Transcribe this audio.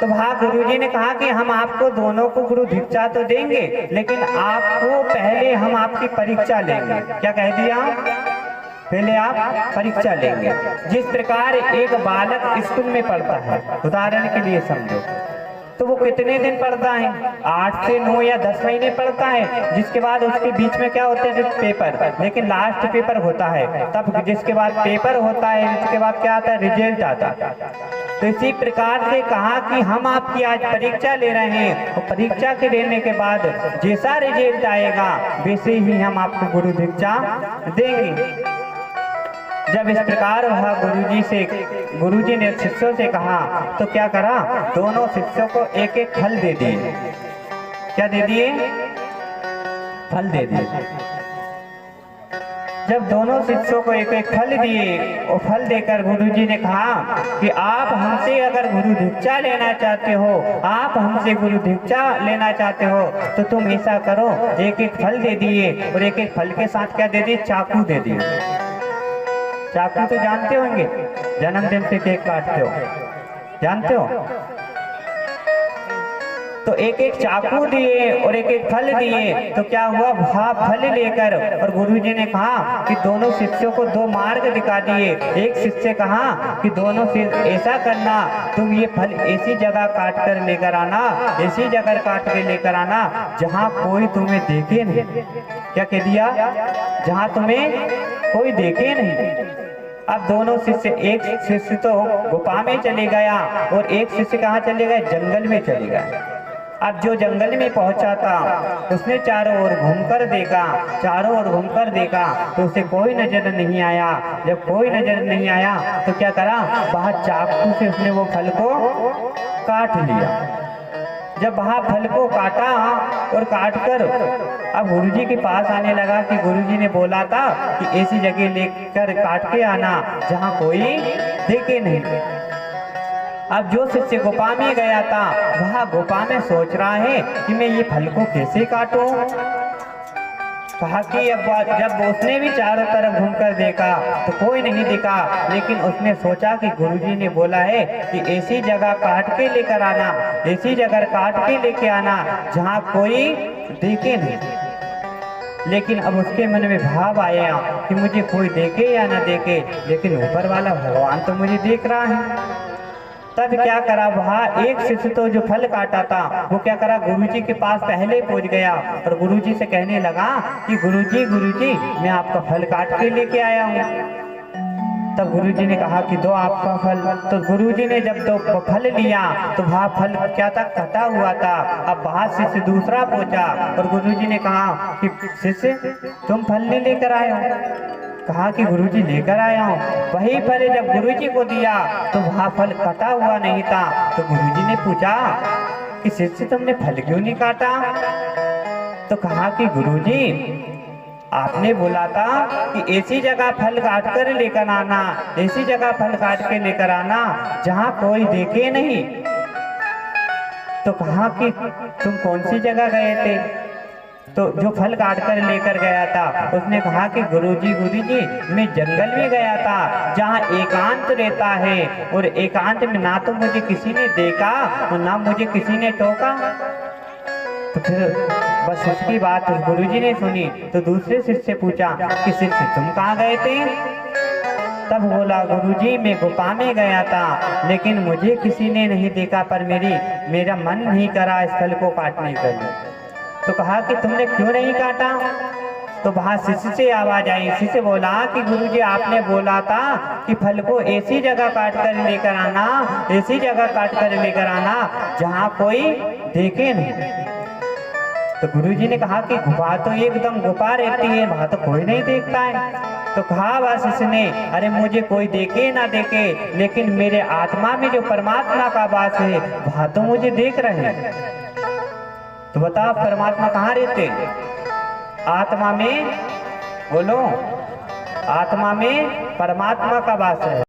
तो वहाँ गुरुजी ने कहा कि हम आपको दोनों को गुरु दीक्षा तो देंगे, लेकिन आपको पहले हम आपकी परीक्षा लेंगे। क्या कह दिया? पहले आप परीक्षा लेंगे। जिस प्रकार एक बालक स्कूल में पढ़ता है, उदाहरण के लिए समझो, तो वो कितने दिन पढ़ता है? 8 से 9 या 10 महीने पढ़ता है, जिसके बाद उसके बीच में क्या होता है? पेपर, लेकिन लास्ट पेपर होता है, तब जिसके बाद पेपर होता है, इसके बाद क्या आता है? रिजल्ट आता है। तो इसी प्रकार से कहा कि हम आपकी आज परीक्षा ले रहे हैं, और परीक्षा के लेने के बाद जैसा रिजल्ट आएगा वैसे ही हम आपको गुरु दीक्षा देंगे। जब इस प्रकार हुआ, गुरुजी ने शिष्यों से कहा, तो क्या करा? दोनों शिष्यों को एक एक फल दे दिए। क्या दे दिए? फल दे दिए। जब दोनों शिष्यों को एक एक फल दिए, और फल देकर गुरुजी ने कहा कि आप हमसे अगर गुरु दीक्षा लेना चाहते हो, आप हमसे गुरु दीक्षा लेना चाहते हो, तो तुम ऐसा करो, एक एक फल दे दिए, और एक एक फल के साथ क्या दे दिए? चाकू दे दिए। चाकू तो जानते होंगे, जन्मदिन पे केक काटते हो, जानते हो? तो एक एक चाकू दिए और एक एक फल दिए। तो क्या हुआ? वह फल लेकर, और गुरुजी ने कहा कि दोनों शिष्यों को 2 मार्ग दिखा दिए। एक शिष्य कहा कि दोनों शिष्य ऐसा करना, तुम ये फल ऐसी जगह काट कर लेकर आना, ऐसी जगह काट के लेकर आना जहाँ कोई तुम्हें देखे नहीं। क्या कह दिया? जहाँ तुम्हें कोई देखे नहीं। अब दोनों शिष्य, एक शिष्य तो गुफा में चले गया, और एक शिष्य कहाँ चले गए? जंगल में चले गए। अब जो जंगल में पहुंचा था, उसने चारों ओर घूमकर देखा, चारों ओर घूमकर देखा, तो उसे कोई नजर नहीं आया। जब कोई नजर नहीं आया, तो क्या करा? बाहर चाकू से उसने वो फल को काट लिया। जब वहाँ फल को काटा और काट कर अब गुरुजी के पास आने लगा कि गुरुजी ने बोला था कि ऐसी जगह लेकर काट के आना जहाँ कोई देखे नहीं। अब जो शिष्य गुफा में गया था, वह गुफा में सोच रहा है कि मैं ये फल को कैसे काटूं। कहा कि अब जब उसने भी चारों तरफ घूमकर देखा तो कोई नहीं दिखा, लेकिन उसने सोचा कि गुरुजी ने बोला है कि ऐसी जगह काट के लेकर आना, ऐसी जगह काट के लेके आना जहाँ कोई देखे नहीं। लेकिन अब उसके मन में भाव आया कि मुझे कोई देखे या ना देखे, लेकिन ऊपर वाला भगवान तो मुझे देख रहा है। तब क्या करा? वहाँ एक शिष्य तो जो फल काटा था, वो क्या करा? गुरुजी के पास पहले पहुंच गया, और गुरुजी से कहने लगा कि गुरुजी मैं आपका फल काट के लेके आया हूँ। तब गुरुजी ने कहा कि दो आपका फल। तो गुरुजी ने जब 2 फल लिया, तो वहाँ फल क्या था? कटा हुआ था। अब वहाँ शिष्य दूसरा पहुंचा, और गुरुजी ने कहा कि शिष्य तुम फल नहीं लेकर आए हो। कहा कि गुरुजी लेकर आया हूँ। वही फल जब गुरुजी को दिया, तो वहाँ फल कटा हुआ नहीं था। तो गुरुजी ने पूछा कि शिष्य तुमने फल क्यों नहीं काटा? तो कहा कि गुरुजी आपने बोला था कि ऐसी जगह फल काट कर लेकर आना, ऐसी जगह फल काट के लेकर आना जहाँ कोई देखे नहीं। तो कहा कि तुम कौन सी जगह गए थे? तो जो फल काट कर लेकर गया था, उसने कहा कि गुरुजी मैं जंगल में गया था जहाँ एकांत रहता है, और एकांत में ना तो मुझे किसी ने देखा और ना मुझे किसी ने टोका। तो फिर बस उसकी बात गुरुजी ने सुनी। तो दूसरे शिष्य से पूछा कि शिष्य तुम कहाँ गए थे? तब बोला गुरुजी मैं गुफा में गया था, लेकिन मुझे किसी ने नहीं देखा, पर मेरा मन नहीं करा इस फल को काटने के लिए। तो कहा कि तुमने क्यों नहीं काटा? तो वहाँ शिष्य से आवाज आई। शिष्य बोला कि गुरुजी आपने बोला था कि फल को ऐसी जगह काट कर लेकर आना, ऐसी जगह काट कर लेकर आना जहाँ कोई देखे नहीं। तो गुरुजी ने कहा कि गुफा तो एकदम गुफा रहती है, वहाँ तो कोई नहीं देखता है। तो कहा वह शिष्य ने, अरे मुझे कोई देखे ना देखे, लेकिन मेरे आत्मा में जो परमात्मा का वास है वहाँ तो मुझे देख रहे हैं। तो बताओ परमात्मा कहाँ रहते? आत्मा में। बोलो, आत्मा में परमात्मा का वास है।